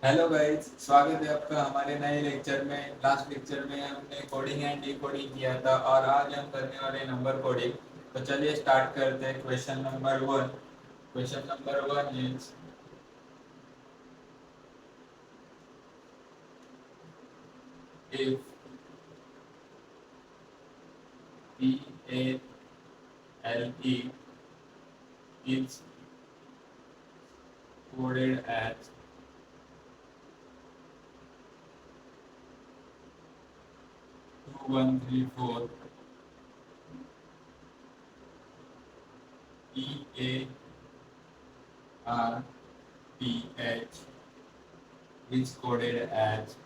Hello guys, स्वागत है आपका हमारे नए लेक्चर में। लास्ट लेक्चर में हमने कोडिंग एंड डिकोडिंग किया था और आज हम करने वाले नंबर कोडिंग। तो चलिए स्टार्ट करते हैं। Question number one. Question number one is if P A L E is coded as 2134 E A R T H is coded as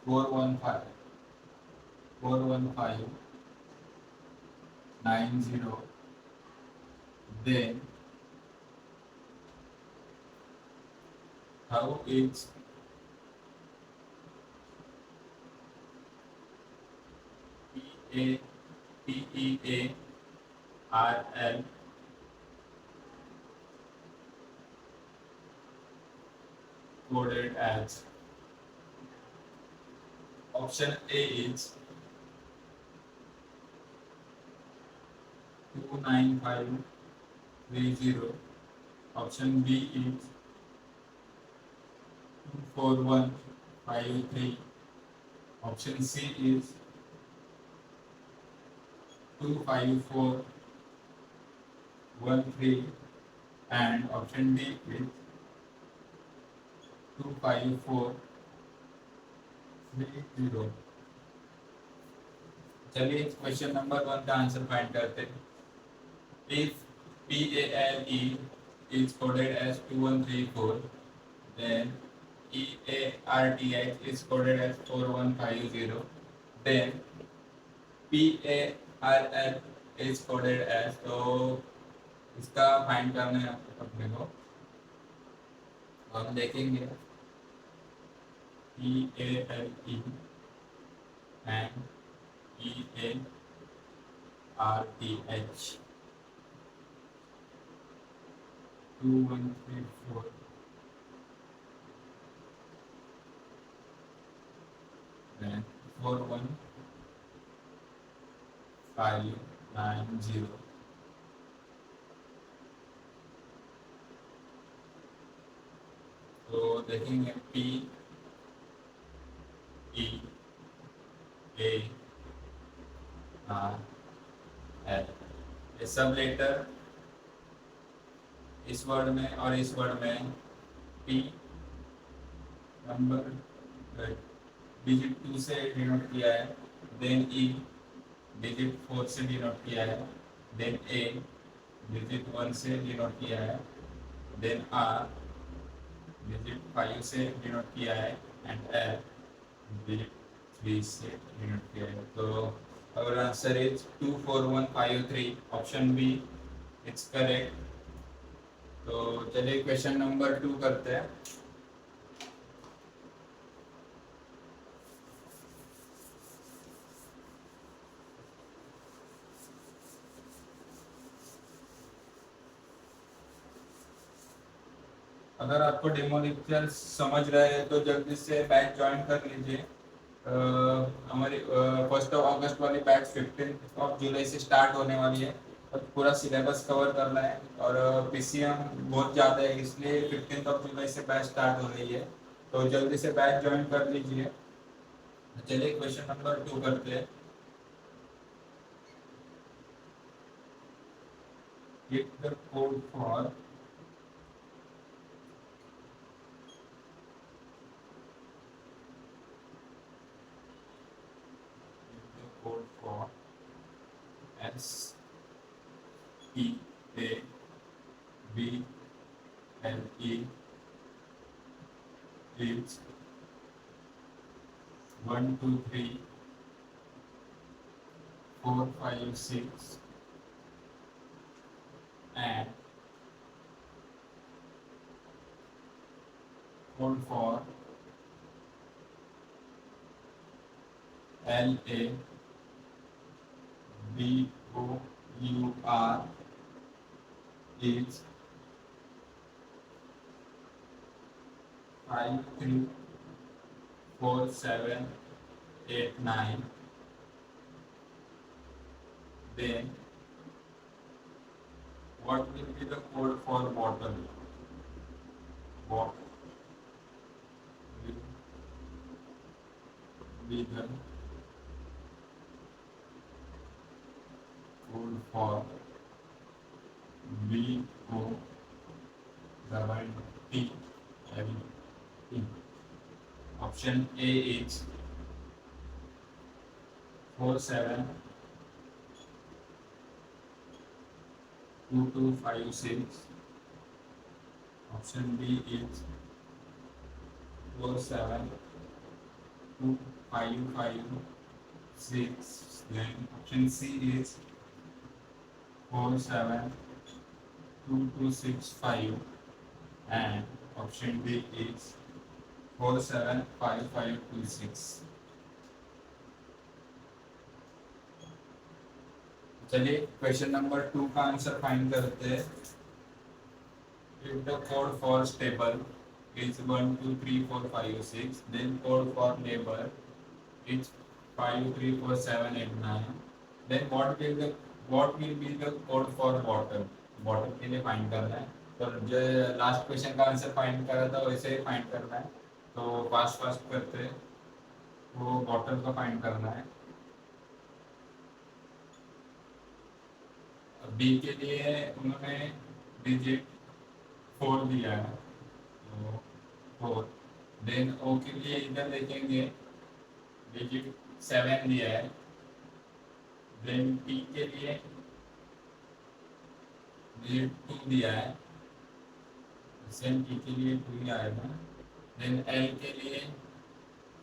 415 41590, then how is P A T E A R L coded as? Option A is 29530. Option B is 24153. Option C is 25413, and option D is 25430. चलिए question number one का answer find करते हैं। If PALE is coded as 2134, then EARTH is coded as 4150, then PARL is coded as, तो इसका find करना है अपने को। तो हम देखेंगे PALE and EARTH 2134, then 41590. तो देखेंगे P E A R L, ये सब लेटर इस वर्ड में और इस वर्ड में P नंबर डिजिट 2 से डिनोट किया है, देन E डिजिट 4 से डिनोट किया है, देन A डिजिट 1 से डिनोट किया है, देन R डिजिट 5 से डिनोट किया है, एंड L डिजिट 3 से डिनोट किया है। तो our answer is 24153, option B it's correct. तो चलिए क्वेश्चन नंबर 2 करते हैं। अगर आपको डेमो लेक्चर समझ रहे हैं तो जल्दी से बैच ज्वाइन कर लीजिए। हमारी 1 अगस्त वाली बैच 15 जुलाई से स्टार्ट होने वाली है। तो पूरा सिलेबस कवर करना है और पीसीएम बहुत ज़्यादा है, इसलिए 15 जुलाई से बैच स्टार्ट हो रही है। तो जल्दी से बैच ज्वाइन कर लीजिए। चलिए क्वेश्चन नंबर 2 करते हैं। Get the code for S E A B L E is 123 4 5 6, and code for LA BO UR is 534789. Then what will be the code for bottle? What will be the code for BOTT? Option A is 472256. Option B is 472556. Then option C is 472265, and option D is 475526. चलिए question number 2 का answer find करते हैं. If the code for stable is 1 2 3 4 5 6, then code for labor is 5 3 4 7 8 9, then what will be the code for bottle? Bottle के लिए find करना है. तो जो लास्ट क्वेश्चन का आंसर फाइंड करा था वैसे ही फाइंड करना है. तो फास्ट फास्ट करते हैं. वो बॉटल का फाइंड करना है. बी के लिए उन्होंने डिजिट 4 दिया है, तो 4. देन ओ के लिए इधर देखेंगे डिजिट 7 दिया है. देन टी के लिए डिजिट 2 दिया है. सेम टी के लिए 2 ही आएगा. देन एल के लिए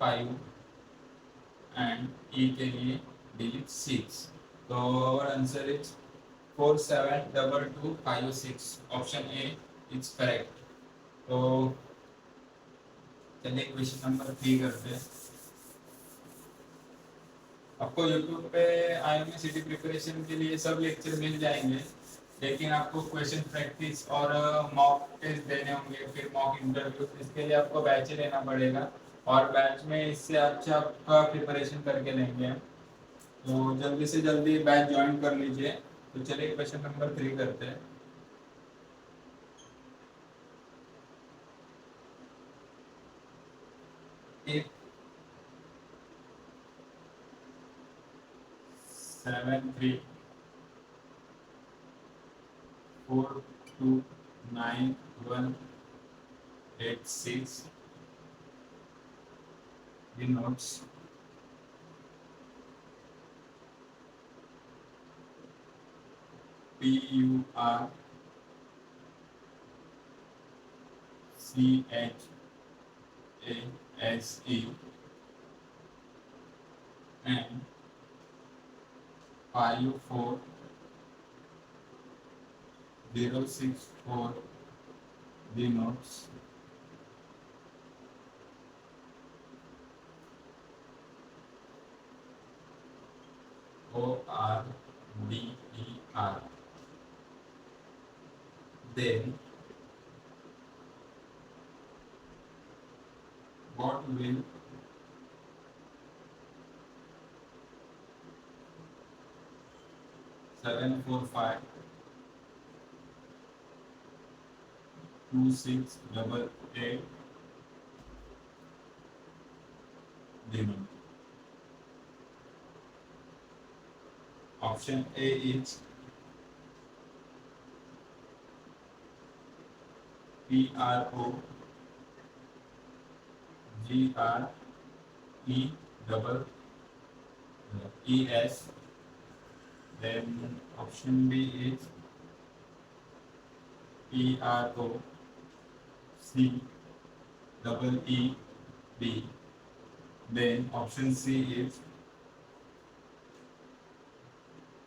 5 एंड ई के लिए डिजिट 6. तो our answer is 472256. Option A is correct. तो चलिए क्वेश्चन नंबर 3 करते हैं. आपको YouTube पे IMCT प्रिपरेशन के लिए सब लेक्चर मिल जाएंगे, लेकिन आपको क्वेश्चन प्रैक्टिस और मॉक टेस्ट देने होंगे, फिर मॉक इंटरव्यू. इसके लिए आपको बैच लेना पड़ेगा, और बैच में इससे अच्छा आपका प्रिपरेशन करके लेंगे. तो जल्दी से जल्दी बैच ज्वाइन कर लीजिए. तो चलिए क्वेश्चन नंबर 3 करते हैं. एक 7 3 4 2 9 1 8 6 denotes PURCHASE and 54064 denotes ORDER. Then what will seven four five 2688 denote? Option A is PROGREES. Then option B is PROCEEB. Then option C is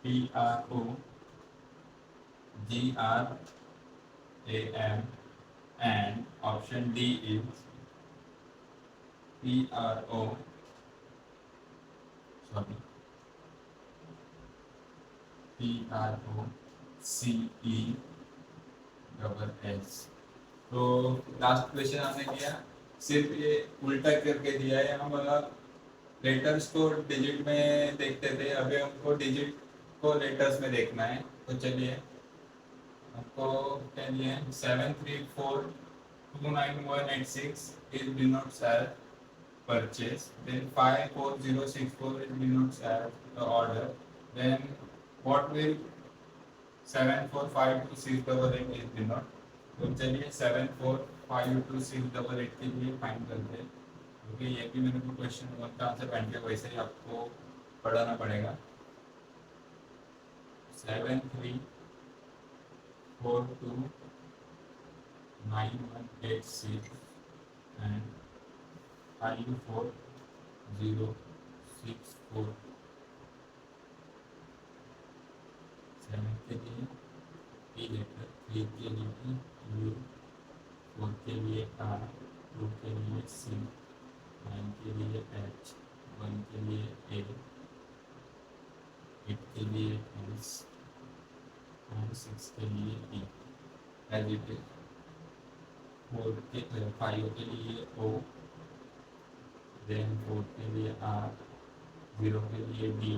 PROGRAM, and option D is PROCESS। तो last question हमने किया, सिर्फ ये उल्टा करके दिया है। हम लेटर्स को डिजिट में देखते थे, अभी हमको डिजिट को लेटर्स में देखना है। तो चलिए, हमको क्या दिया है, 734291186 is denotes as purchase, then 54064 is denotes as the order, then what will 7452688 is denote। तो चलिए 7452688 के लिए फाइंड करते हैं, क्योंकि ये भी मेरे को क्वेश्चन वन का आंसर बन गया, वैसे ही आपको पढ़ाना पड़ेगा। 734291186 and 54064। 7 के लिए पी लेटर, 3 के लिए यू, 4 के लिए आर, 2 के लिए सी, 9 के लिए एच, 1 के लिए ए, 8 के लिए एस और 6 के लिए ई। एज इट इज 5 के लिए ओ, देन 4 के लिए आर, 0 के लिए डी,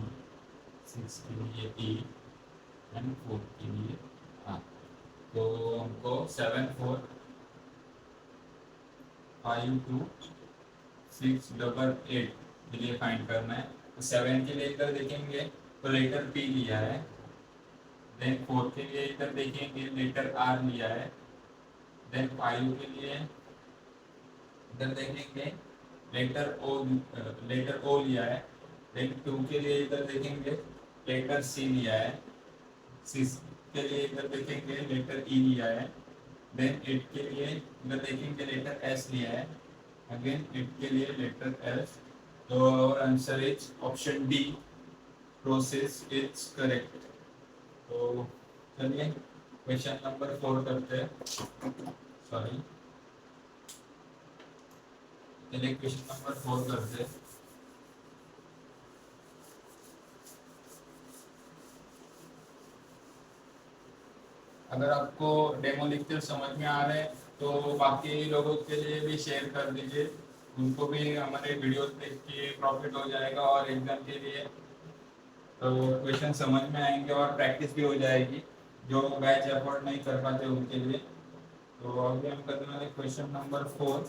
6 के लिए ई एंड 4 के लिए आर। तो हमको 7452688 के लिए फाइंड करना है। तो 7 के लिए इधर देखेंगे तो लेटर पी लिया है, देन 4 के लिए इधर देखेंगे लेटर आर लिया है, देन 5 के लिए इधर देखेंगे लेटर ओ लिया है, देन 2 के लिए इधर देखेंगे लेटर सी लिया है, 6 के लिए इधर देखेंगे लेटर ई लिया है, देन 8 के लिए इधर देखेंगे लेटर एस लिया है, अगेन 8 के लिए लेटर एस। तो answer is option D, process is correct. तो चलिए क्वेश्चन नंबर 4 करते हैं। सॉरी, चलिए क्वेश्चन नंबर 4 करते हैं। अगर आपको डेमो लेक्चर समझ में आ रहे हैं तो बाकी लोगों के लिए भी शेयर कर दीजिए, उनको भी हमारे वीडियोस देख के प्रॉफिट हो जाएगा और एग्जाम के लिए तो क्वेश्चन समझ में आएंगे और प्रैक्टिस भी हो जाएगी, जो बैच अफोर्ड नहीं कर पाते उनके लिए। तो अभी हम करने वाले question number 4।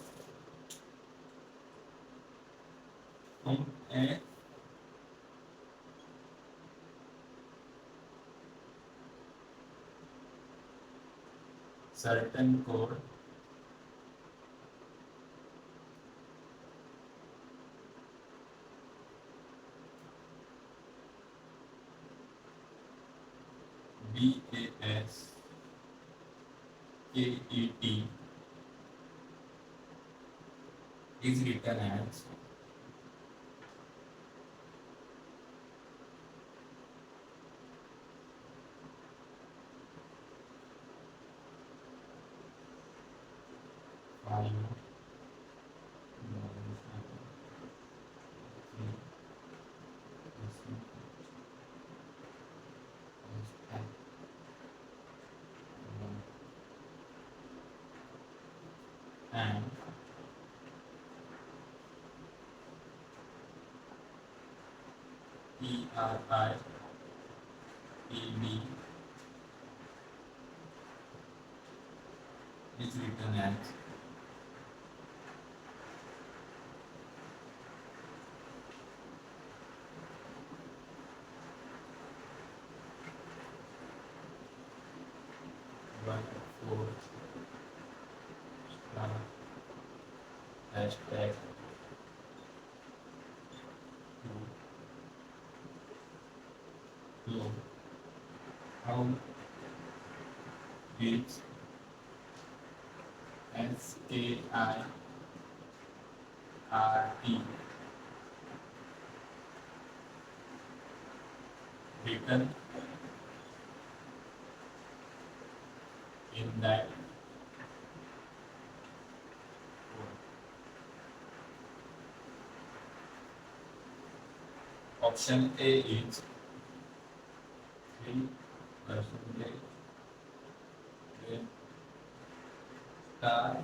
certain code BASKET is written as and PRIED is written as hashtag to how is SKIRT written in that option A is 3 star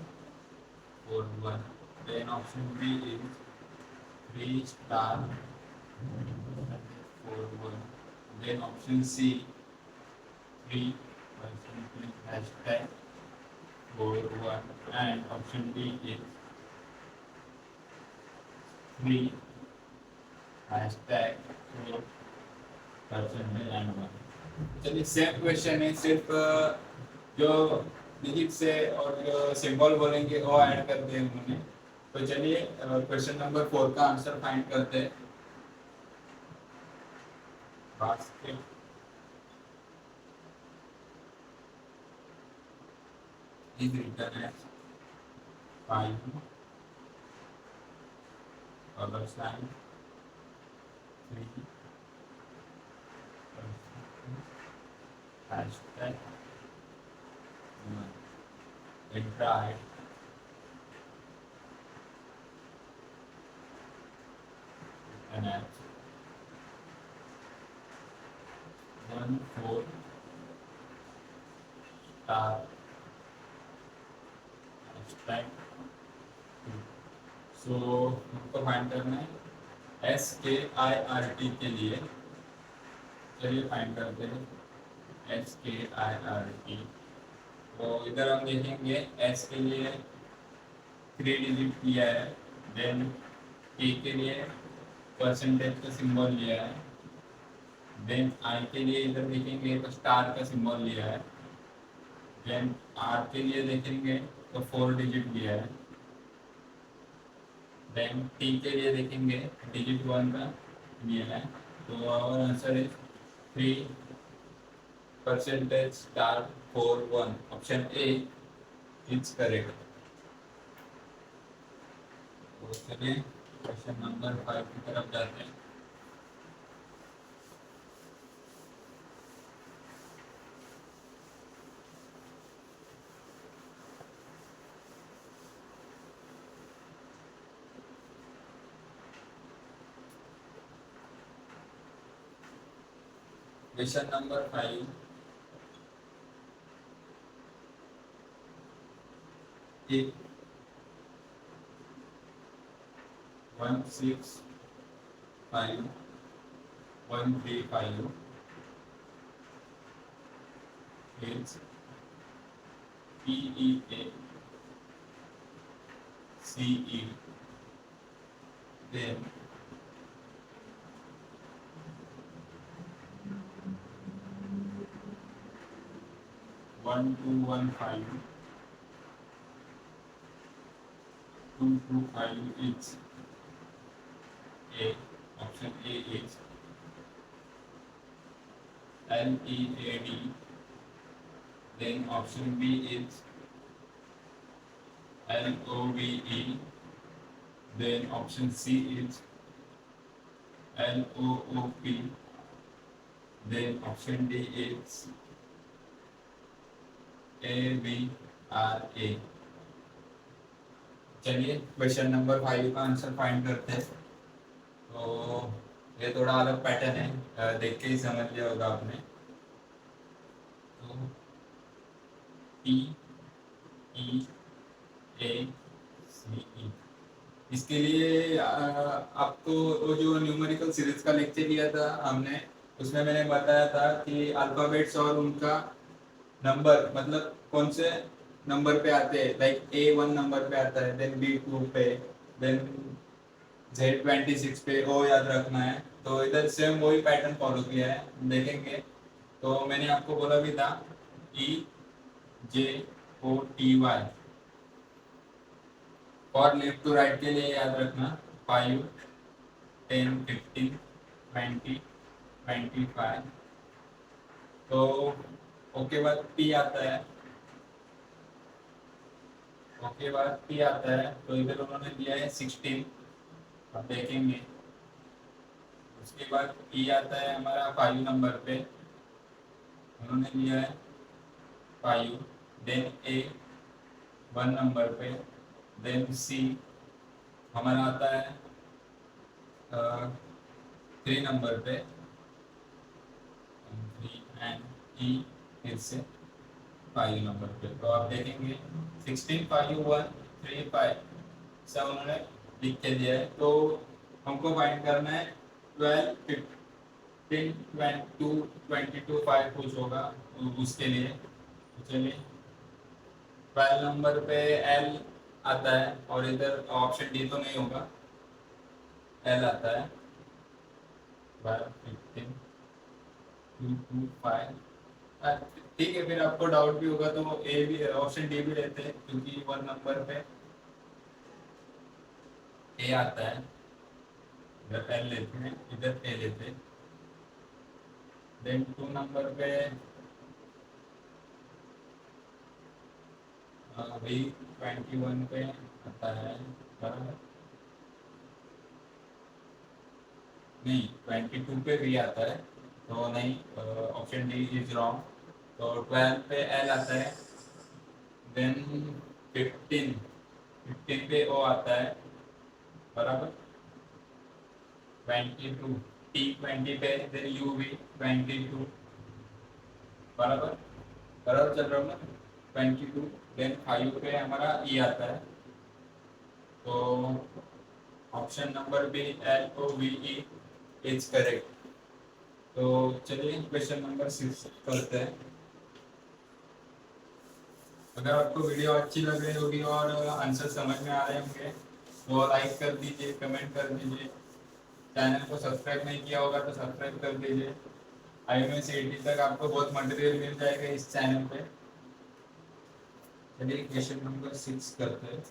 4 1. Then option B is 3 star 4 1. Then option C 3 hashtag 4 1. And option D is 3 hashtag 4 percentage and 1. चलिए same question है, सिर्फ जो digit से और जो symbol बोलेंगे वो add कर दिए उन्होंने। तो चलिए क्वेश्चन नंबर 4 का आंसर फाइंड करते हैं। Basket is written as 5 dollar sign 3 hashtag 1. Enter it. And at 1 4 star hashtag 2. सो हमको फाइंड करना है SKIRT के लिए। चलिए फाइंड करते हैं SKIRT। तो इधर हम देखेंगे S के लिए 3 डिजिट लिया है, देन K के लिए परसेंटेज का सिंबल लिया है, देन I के लिए इधर देखेंगे तो स्टार का सिंबल लिया है, देन R के लिए देखेंगे तो 4 डिजिट लिया है, देन T के लिए देखेंगे डिजिट 1 का लिया है। तो our answer is 3 percentage star 4 1। Option A is correct. तो चलिए क्वेश्चन नंबर 5 की तरफ जाते हैं। Question number 5 1 6 5 1 3 5 is PEA CE, then 1 2 1 5 2 2 5 is A. Option A is LEAD. Then option B is LOVE. Then option C is LOOP. Then option D is AVRA. चलिए question number 5 का answer find करते हैं। तो ये थोड़ा अलग pattern है, देख के ही समझ लिया होगा आपने। तो PEACE, इसके लिए आपको वो जो न्यूमेरिकल सीरीज का लेक्चर लिया था हमने, उसमें मैंने बताया था कि अल्फाबेट्स और उनका नंबर, मतलब कौन से नंबर पे आते हैं। लाइक A1 नंबर पे आता है, देन B2 पे, देन Z26 पे, ओ याद रखना है। तो इधर सेम वही पैटर्न फॉलो किया है, देखेंगे। तो मैंने आपको बोला भी था EJOTY और लेफ्ट टू राइट के लिए याद रखना 5 10 15 20 25। तो ओके बाद P आता है, ओके बाद P आता है। तो इधर उन्होंने दिया है 16, अब देखेंगे। उसके बाद E आता है हमारा 5 नंबर पे, उन्होंने दिया है 5। देन A 1 नंबर पे, देन C हमारा आता है 3 नंबर पे, 3 एंड E फिर से 5 नंबर पे। तो आप देखेंगे 16 5 1 3 5 सब उन्होंने लिख के दिया है। तो हमको फाइंड करना है 12 15 22 22 5 कुछ होगा उसके लिए। तो चलिए 12 नंबर पे एल आता है और इधर ऑप्शन डी तो नहीं होगा, एल आता है 12 15 2 2 5। ठीक है, फिर आपको डाउट भी होगा तो ए भी ऑप्शन डी भी लेते हैं क्योंकि 1 नंबर पे ए आता है। इधर एल लेते हैं, इधर ए लेते हैं। देन 2 नंबर पे वही 21 पे आता है, बराबर नहीं 22 पे भी आता है तो नहीं, ऑप्शन डी इज रॉन्ग। तो 12 पे एल आता है। देन 15 15 पे ओ आता है, बराबर 22 टी 20 पे, देन यू भी 22, बराबर बराबर चल रहा हूँ ना 22। देन 5 पे हमारा ई आता है। तो option number B L O V E is correct. तो चलिए क्वेश्चन नंबर 6 करते हैं। अगर आपको वीडियो अच्छी लग रही होगी और आंसर समझ में आ रहे होंगे तो लाइक कर दीजिए, कमेंट कर दीजिए। चैनल को सब्सक्राइब नहीं किया होगा तो सब्सक्राइब कर दीजिए। आई से 80 तक आपको बहुत मटेरियल मिल जाएगा इस चैनल पे। चलिए क्वेश्चन नंबर 6 करते हैं।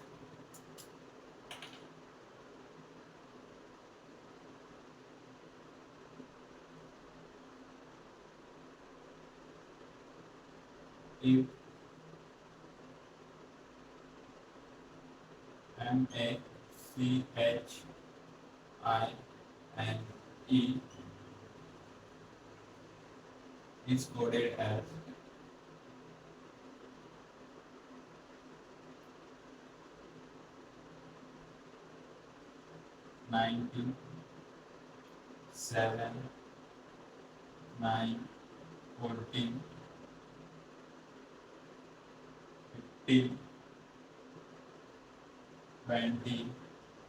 If MACHINE is coded as 19 7 9 14 15 20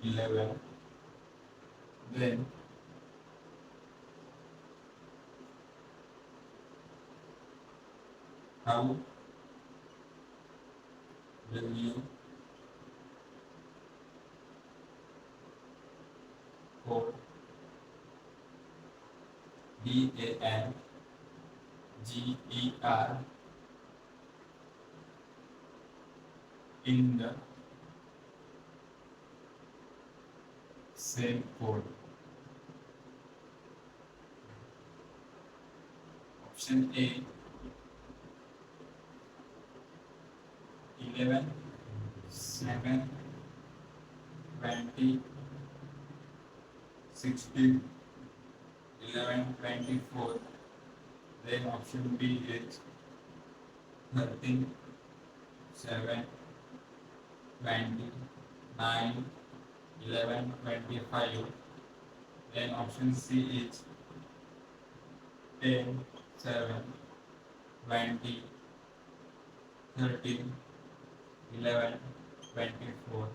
11, then how will you code DANGER in the same code? Option A 11 7 20 16 11 24. Then option B is 13 7 20 9 11 25. Then option C is 10 7 20 13 11 24.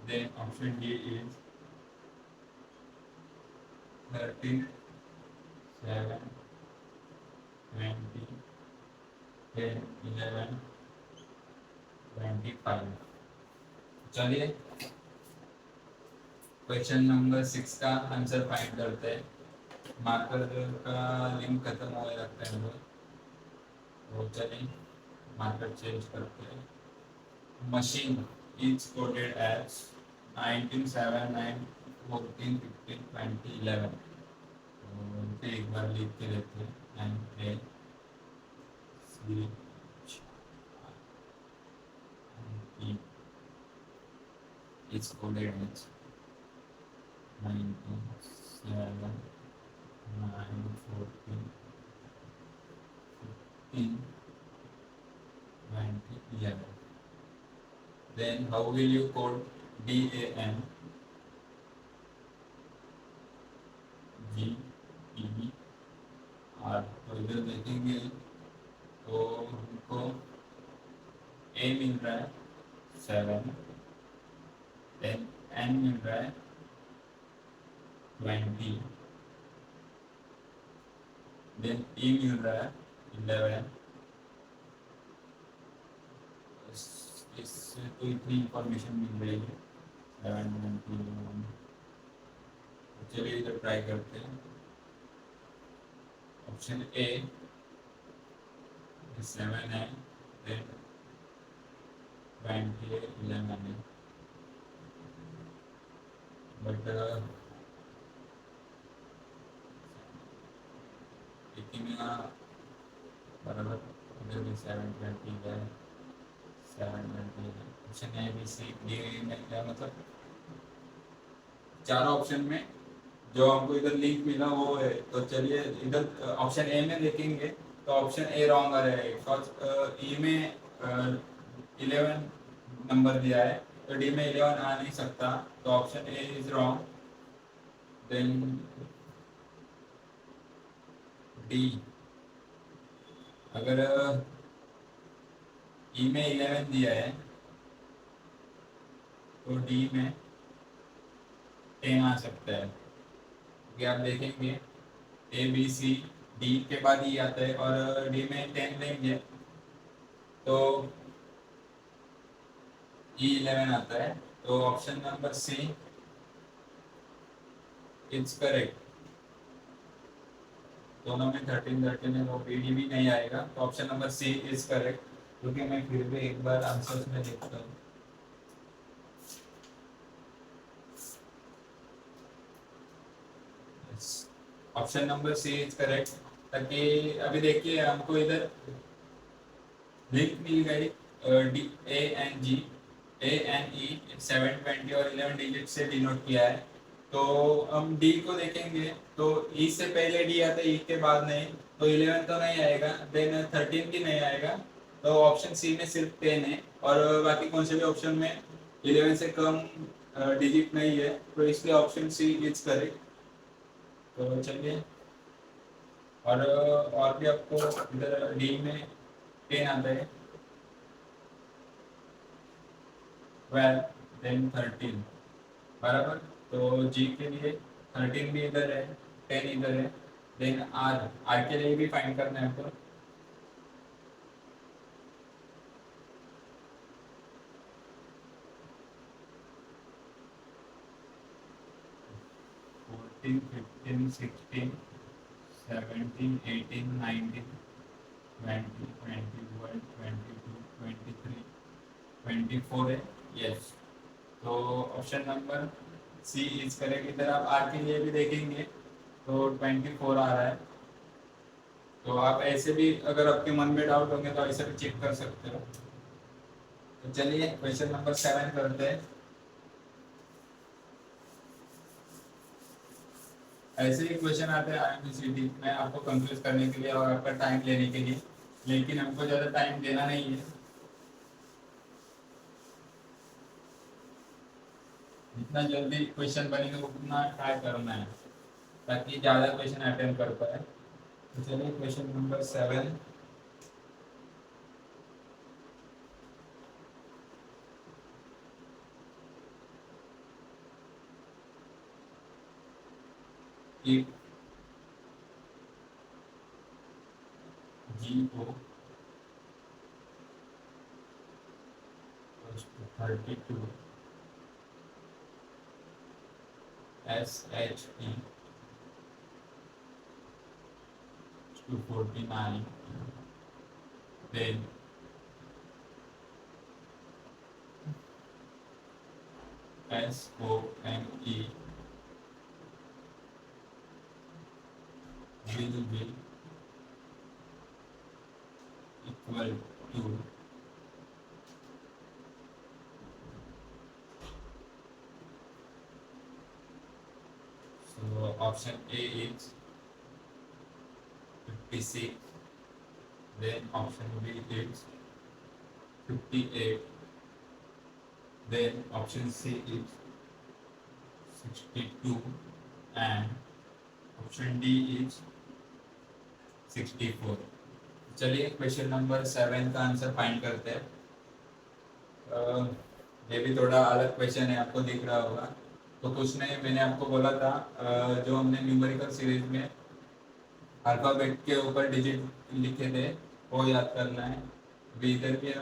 Then option D is 13 7 20 10 11 25. चलिए question number 6 का answer find करते हैं। Marker का link खत्म होने लगता है मुझे, तो चलिए मार्कर चेंज करते हैं। Machine is coded as 19 7 9 14 15 20 11। तो एक बार लिख के लेते हैं MACHINE is coded as 19 7 9 14 15 20 11. Then how will you code DANGER? तो इधर देखेंगे तो हमको ए मिल रहा है 7, देन एन मिल रहा है 20, देन ई मिल रहा है 11। इससे तो इतनी इंफॉर्मेशन मिल रही है 7, 21। चलिए इधर ट्राई करते हैं। ऑप्शन ए 7 है, देन 20 है, 11 है, बट लेकिन बराबर इधर भी 720 है, 720 है। Option A B C D में क्या मतलब चारों ऑप्शन में जो हमको इधर लिंक मिला वो है। तो चलिए इधर ऑप्शन ए में देखेंगे तो ऑप्शन ए रॉन्ग आ रहा है, बिकॉज ई में 11 नंबर दिया है तो डी में 11 आ नहीं सकता, तो option A is wrong. Then D, अगर ई में 11 दिया है तो डी में 10 आ सकता है, क्योंकि आप देखेंगे ए बी सी डी के बाद ई आता है और डी में 10 देंगे तो ई 11 आता है। तो option number C is correct. दोनों में 13 है, वो बी डी भी नहीं आएगा, तो option number C is correct. क्योंकि मैं फिर भी एक बार आंसर्स में देखता हूँ। Option number C is correct, ताकि अभी देखिए हमको इधर लिंक मिल गई D A N G A N E 720 और 11 डिजिट से डिनोट किया है। तो हम डी को देखेंगे तो ई से पहले डी आता है, ई के बाद नहीं, तो 11 तो नहीं आएगा, देन 13 भी नहीं आएगा। तो ऑप्शन सी में सिर्फ 10 है और बाकी कौन से भी ऑप्शन में 11 से कम डिजिट नहीं है, तो इसलिए ऑप्शन सी इज करेक्ट। तो चलिए और भी आपको इधर डी में 10 आता है, 12, देन 13 बराबर। तो जी के लिए 13 भी इधर है, 10 इधर है, देन आर, आर के लिए भी फाइंड करना है आपको। फोर्टीन, 15, 16, 17, 18, 19, 20, 21, 22, 23, 24 है, यस। तो option number C is correct. इधर आप आर के लिए भी देखेंगे तो 24 आ रहा है। तो आप ऐसे भी अगर आपके मन में डाउट होंगे तो ऐसे भी चेक कर सकते हो। तो चलिए क्वेश्चन नंबर 7 करते हैं। ऐसे ही क्वेश्चन आते हैं आईएमपीसीटी में आपको कंफ्यूज करने के लिए और आपका टाइम लेने के लिए, लेकिन हमको ज़्यादा टाइम देना नहीं है। जितना जल्दी क्वेश्चन बनेगा उतना ट्राई करना है, ताकि ज़्यादा क्वेश्चन अटेम्प्ट कर पाए। तो चलिए question number 7। if G O equals to 32, S H E to 49, then S O M E will be equal to so option A is 56, then option B is 58, then option C is 62 and option D is 64। चलिए question number 7 का answer find करते हैं। अ, ये भी थोड़ा अलग question है, आपको दिख रहा होगा। तो कुछ नहीं, मैंने आपको बोला था जो हमने न्यूमेरिकल सीरीज में अल्फ़ाबेट के ऊपर डिजिट लिखे थे वो याद करना है। अभी इधर भी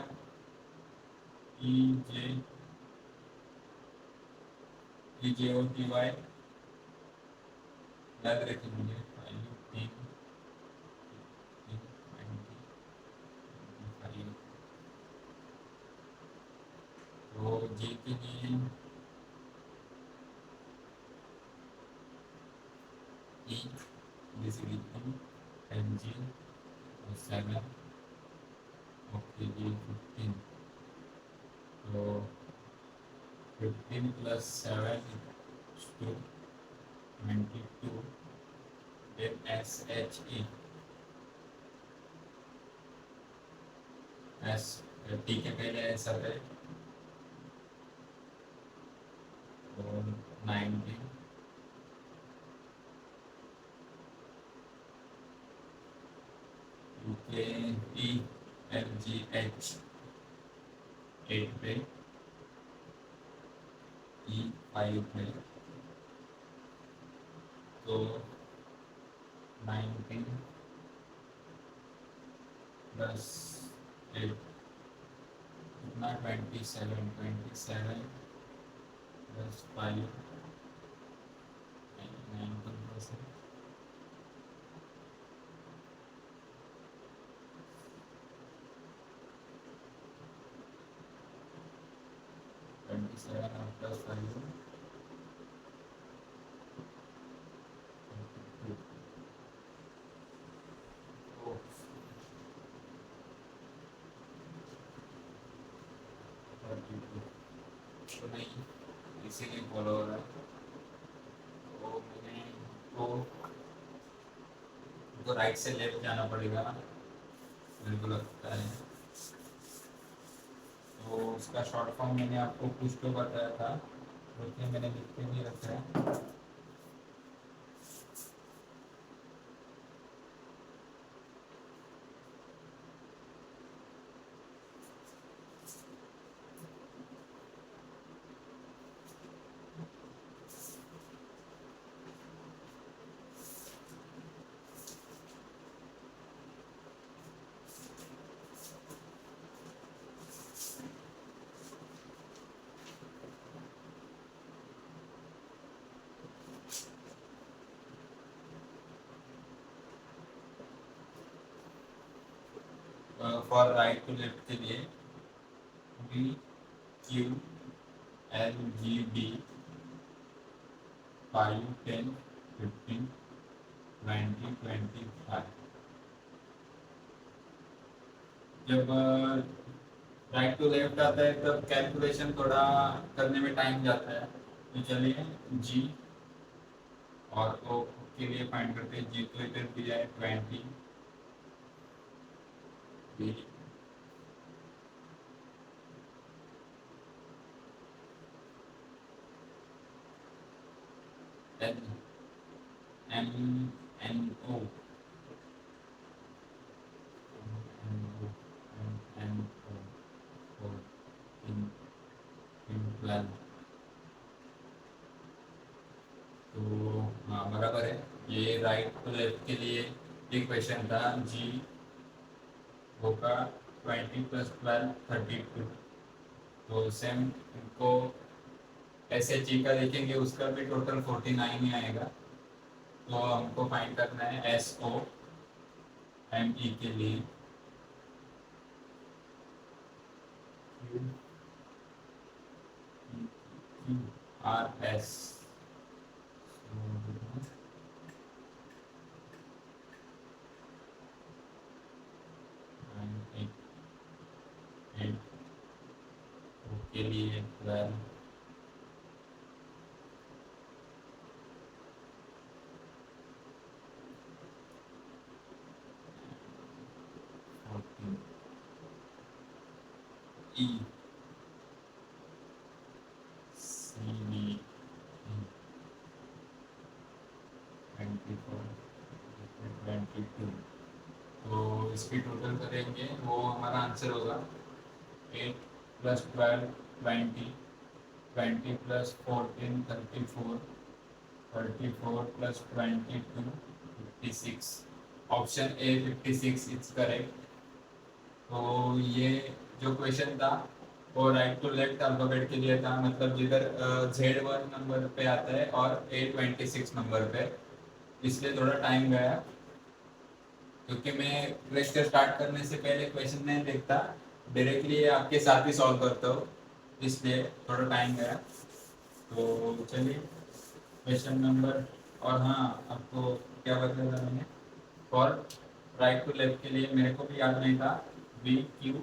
ई जे ओ टी वाई याद रखेंगे। फाइव तीन तीन 25 तो जी के लिए ई बेसिकली एम जी और 7 ओके जी 15 तो 15 plus 7 to 22 then S H E S T के पहले एस आता है तो 19 यू के ई एल जी एच 8 पे ई 5 पे तो 19 प्लस 8 कितना 27 प्लस 5 19 प्लस 27 प्लस 5 तो नहीं इसीलिए फॉलो हो रहा है। तो मैंने तो राइट से लेफ्ट जाना पड़ेगा मेरे को लगता है। तो उसका शॉर्ट फॉर्म मैंने आपको कुछ तो बताया था, उसमें मैंने लिख के भी रखा है। फॉर राइट टू लेफ्ट के लिए B Q L G D 5 10 15 20 25 जब राइट टू लेफ्ट आता है तब कैलकुलेशन थोड़ा करने में टाइम जाता है। तो चलिए जी और ओ के लिए फाइंड करते हैं। जी तो इधर दिया है 20 B N M N O N O इन इन 12 तो हाँ बराबर है। ये राइट टू लेफ्ट के लिए एक क्वेश्चन था। जी होगा 20 प्लस 12 32। तो सेम इनको एस एच ई का देखेंगे, उसका भी टोटल 49 ही आएगा। तो हमको फाइंड करना है एस ओ एम ई के लिए क्यू आर एस के लिए 12 14 ई सी डी 24 22। तो इसकी टोटल करेंगे वो हमारा आंसर होगा 8 plus 12 20, 20 plus 14 34, 34 plus 22 56। Option A 56 is correct. तो ये जो क्वेश्चन था वो राइट टू लेफ्ट अल्फाबेट के लिए था, मतलब जिधर Z1 नंबर पे आता है और A26 नंबर पे, इसलिए थोड़ा टाइम गया क्योंकि मैं लेक्चर स्टार्ट करने से पहले क्वेश्चन नहीं देखता, डायरेक्टली आपके साथ ही सॉल्व करता हूँ, इसलिए थोड़ा टाइम गया। तो चलिए क्वेश्चन नंबर, और हाँ आपको क्या बताया था मैंने, फॉर राइट टू लेफ्ट के लिए मेरे को भी याद नहीं था, VQLGB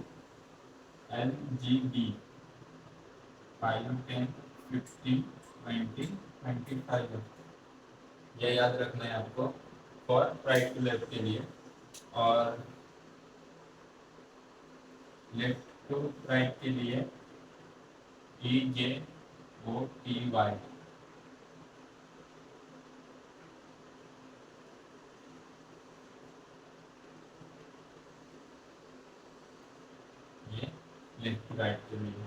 5 10 15 20 25, ये याद रखना है आपको फॉर राइट टू लेफ्ट के लिए। और लेफ्ट टू राइट के लिए EJOTY, ये लेफ्ट टू राइट के लिए।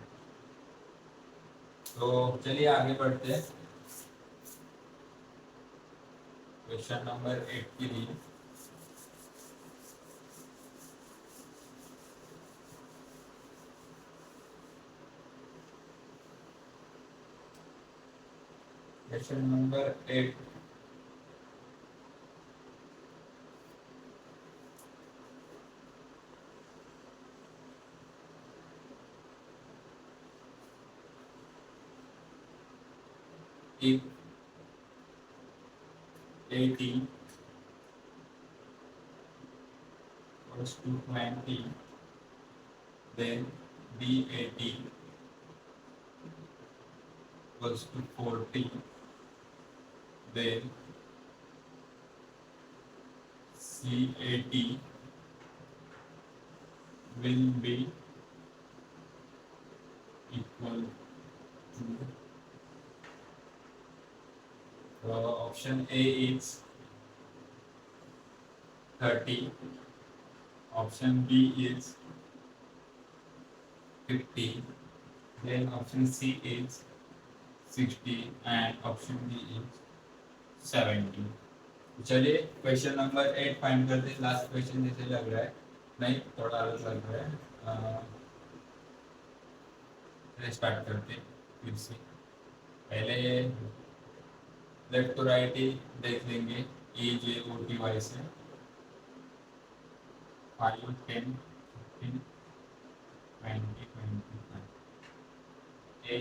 तो चलिए आगे बढ़ते हैं क्वेश्चन नंबर 8 के लिए। Question number 8, if 80 equals to 20, then B80 equals to 40, then C80 will be equal to, option A is 30, option B is 50, then option C is 60 and option D is 70। चलिए question number 8 find करते हैं। Last question जैसे लग रहा है, नहीं थोड़ा अलग लग रहा है। स्टार्ट करते हैं फिर से, पहले लेफ्ट टू राइट ही देख लेंगे। EJOTY से 5 10 15 20 25, ए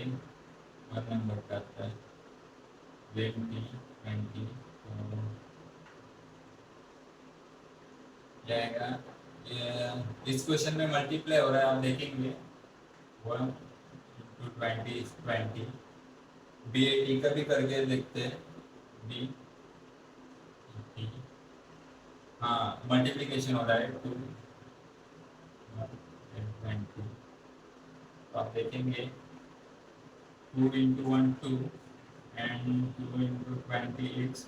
1 नंबर का आता है, 20 20 जाएगा। इस क्वेश्चन में मल्टीप्लाई हो रहा है, आप देखेंगे 1 to 20 is 20। BAT का भी करके देखते हैं, B हाँ मल्टीप्लिकेशन हो रहा है 2 20। तो आप देखेंगे 2 into 1 2 and 2 into 20 is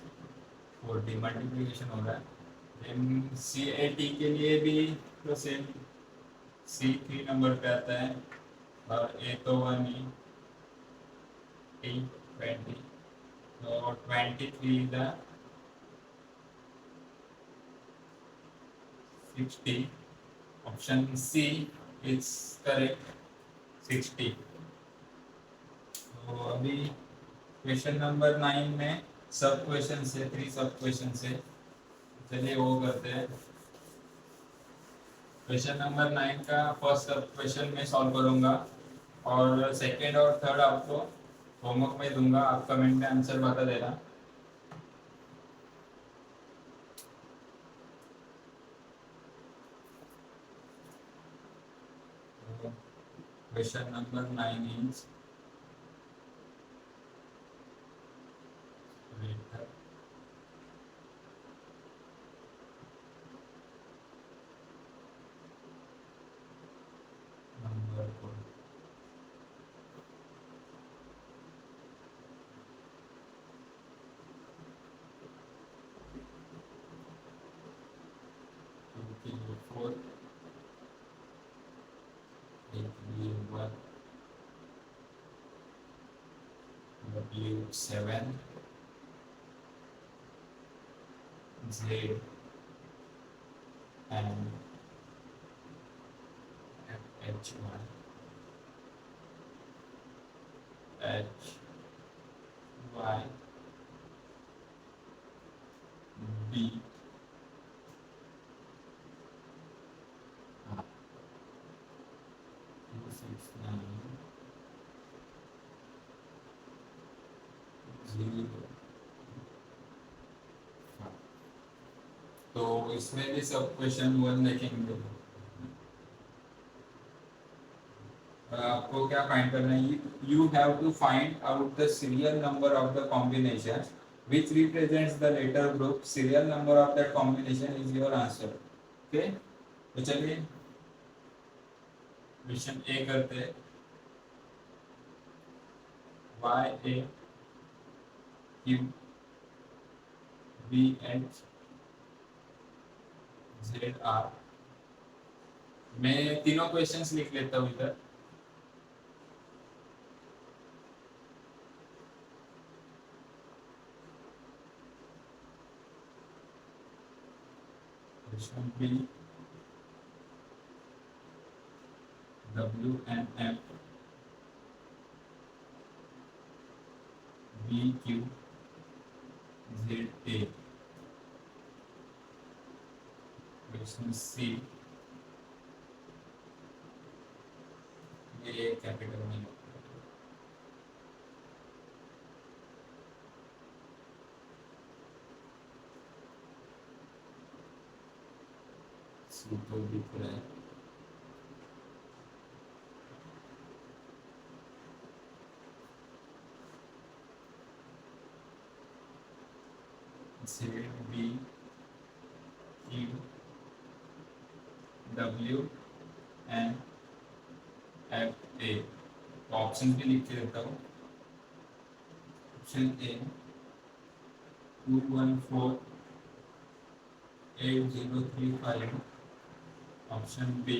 40, multiplication हो रहा है। देन CAT के लिए भी तो सेम, C 3 नंबर पे आता है और A तो 1 ही, T 20, तो 23 इधर 60, ऑप्शन C इज करेक्ट 60। तो अभी क्वेश्चन नंबर 9 में सब क्वेश्चन से 3 सब क्वेश्चन से, चलिए वो करते हैं। क्वेश्चन नंबर 9 का फर्स्ट सब क्वेश्चन में सॉल्व करूंगा और सेकंड और थर्ड आपको होमवर्क में दूंगा, आप कमेंट में आंसर बता देना। Question number 9 is number 4। Four 1 W7 Z and H1 H Y B 269 0 तो इसमें भी सब क्वेश्चन वन देखेंगे। आपको क्या फाइंड करना है, you have to find out the serial number of the combination which represents the letter group, serial number of that combination is your answer। Okay, तो चलिए क्वेश्चन ए करते हैं। Y A Q B H Z R. मैं तीनों questions लिख लेता हूँ इधर। Question B W and F B Q Z A। Question C ये कैपिटल में सी तो दिख रहा है। Z B Q W and F A। Option भी लिख के देता हूँ। Option A 2148035, option B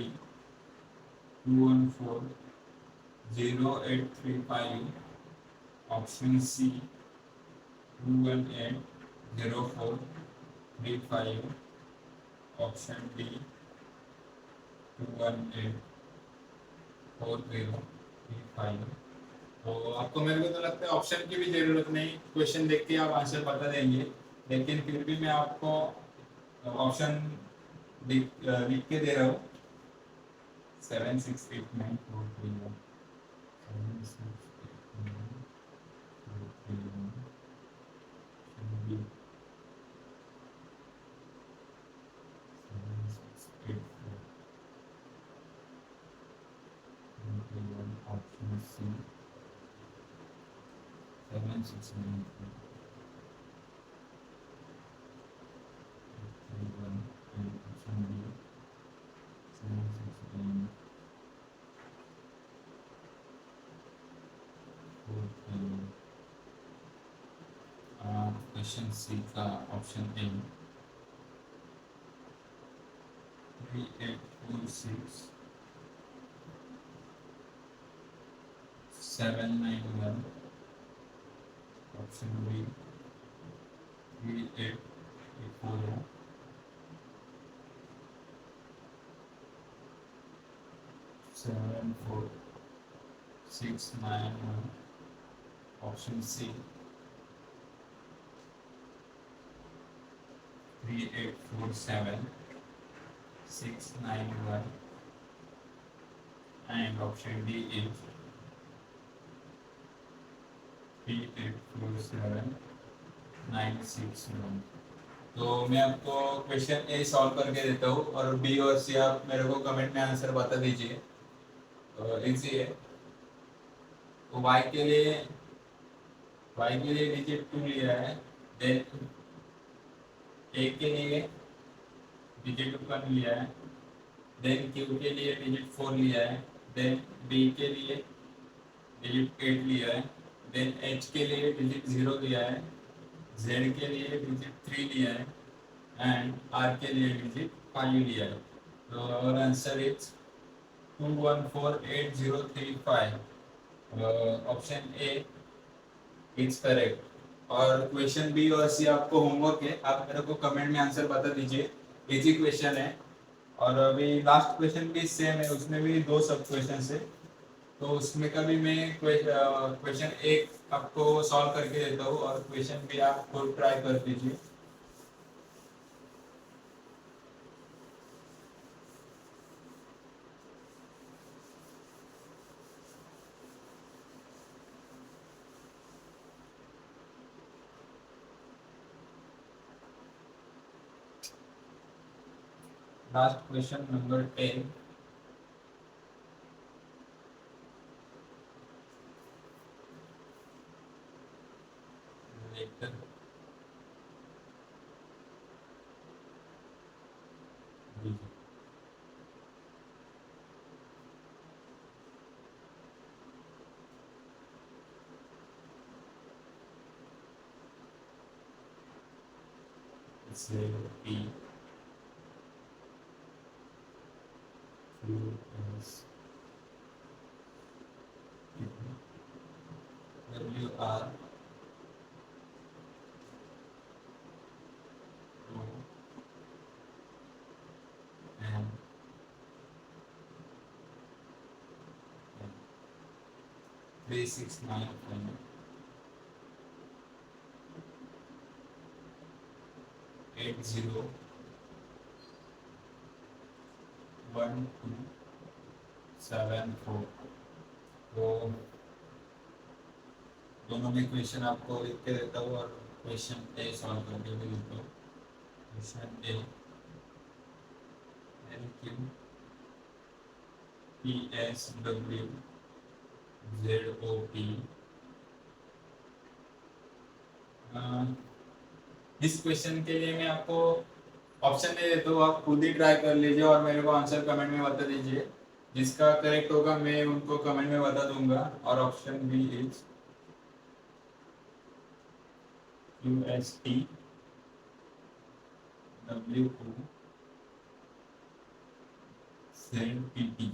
2140835, option C 2180435, option D 2184035। तो आपको, मेरे को तो लगता है ऑप्शन की भी जरूरत नहीं, क्वेश्चन देख के आप आंसर बता देंगे, लेकिन फिर भी मैं आपको ऑप्शन लिख के दे रहा हूँ। 7689431 ऑप्शन सी 769 क्वेश्चन सी का option A 3846 791, option B 3884 74691, option C 3847 691 and option D is 3847 961। तो मैं आपको क्वेश्चन ए सॉल्व करके देता हूँ और बी और सी आप मेरे को कमेंट में आंसर बता दीजिए। इजी है। तो y के लिए डिजिट 2 लिया है, देन ए के लिए डिजिट 1 लिया है, देन क्यू के लिए डिजिट 4 लिया है, देन बी के लिए डिजिट 8 लिया है, देन एच के लिए डिजिट 0 लिया है, जेड के लिए डिजिट 3 लिया है एंड आर के लिए डिजिट 5 लिया है। तो our answer is 2148035। Option A it's correct. और क्वेश्चन बी और सी आपको होमवर्क है, आप मेरे को कमेंट में आंसर बता दीजिए, इजी क्वेश्चन है। और अभी लास्ट क्वेश्चन भी सेम है, उसमें भी दो सब क्वेश्चन है, तो उसमें का भी मैं क्वेश्चन एक आपको सॉल्व करके देता हूँ और क्वेश्चन भी आप खुद ट्राई कर दीजिए। Last question number 10। P Q S W R O N 369 80 1274। तो दोनों में क्वेश्चन आपको लिख के देता हूँ और क्वेश्चन ए सॉल्व करके भी देता हूँ। Question A L Q P S W Z O P. इस क्वेश्चन के लिए मैं आपको ऑप्शन दे देता हूँ, आप खुद ही ट्राई कर लीजिए और मेरे को आंसर कमेंट में बता दीजिए। जिसका करेक्ट होगा मैं उनको कमेंट में बता दूंगा। और option B is Q S T W O Z P T.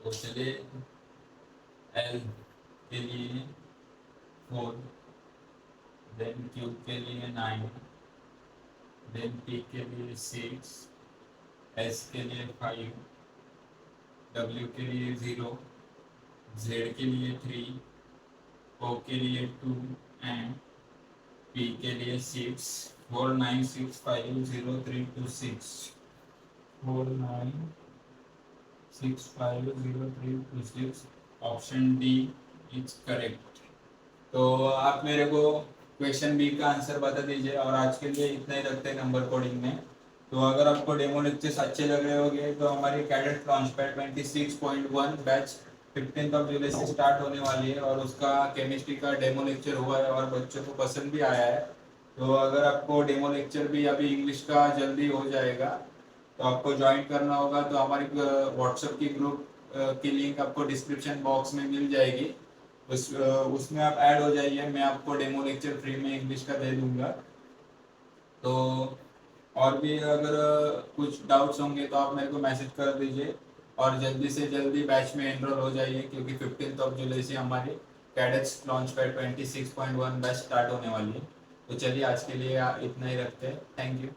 तो चलिए एल के लिए 4, देन क्यू के लिए 9, देन पी के लिए 6, एस के लिए 5, डब्ल्यू के लिए 0, जेड के लिए 3, ओ के लिए 2 एंड पी के लिए 6। 49650326 49650326। Option D is correct. तो आप मेरे को क्वेश्चन बी का आंसर बता दीजिए और आज के लिए इतना ही रखते हैं नंबर कोडिंग में। तो अगर आपको डेमो लेक्चर्स अच्छे लग रहे होंगे तो हमारी कैडेट लॉन्चपैड 26.1 बैच 15 जुलाई से स्टार्ट होने वाली है और उसका केमिस्ट्री का डेमो लेक्चर हुआ है और बच्चों को पसंद भी आया है। तो अगर आपको डेमो लेक्चर भी अभी इंग्लिश का जल्दी हो जाएगा तो आपको ज्वाइन करना होगा। तो हमारी व्हाट्सएप की ग्रुप की लिंक आपको डिस्क्रिप्शन बॉक्स में मिल जाएगी, उसमें आप ऐड हो जाइए। मैं आपको डेमो लेक्चर फ्री में इंग्लिश का दे दूंगा। तो और भी अगर कुछ डाउट्स होंगे तो आप मेरे को मैसेज कर दीजिए और जल्दी से जल्दी बैच में एनरोल हो जाइए क्योंकि 15 जुलाई से हमारी cadets launch pad 26.1 batch start होने वाली है। तो चलिए आज के लिए इतना ही रखते हैं। Thank you.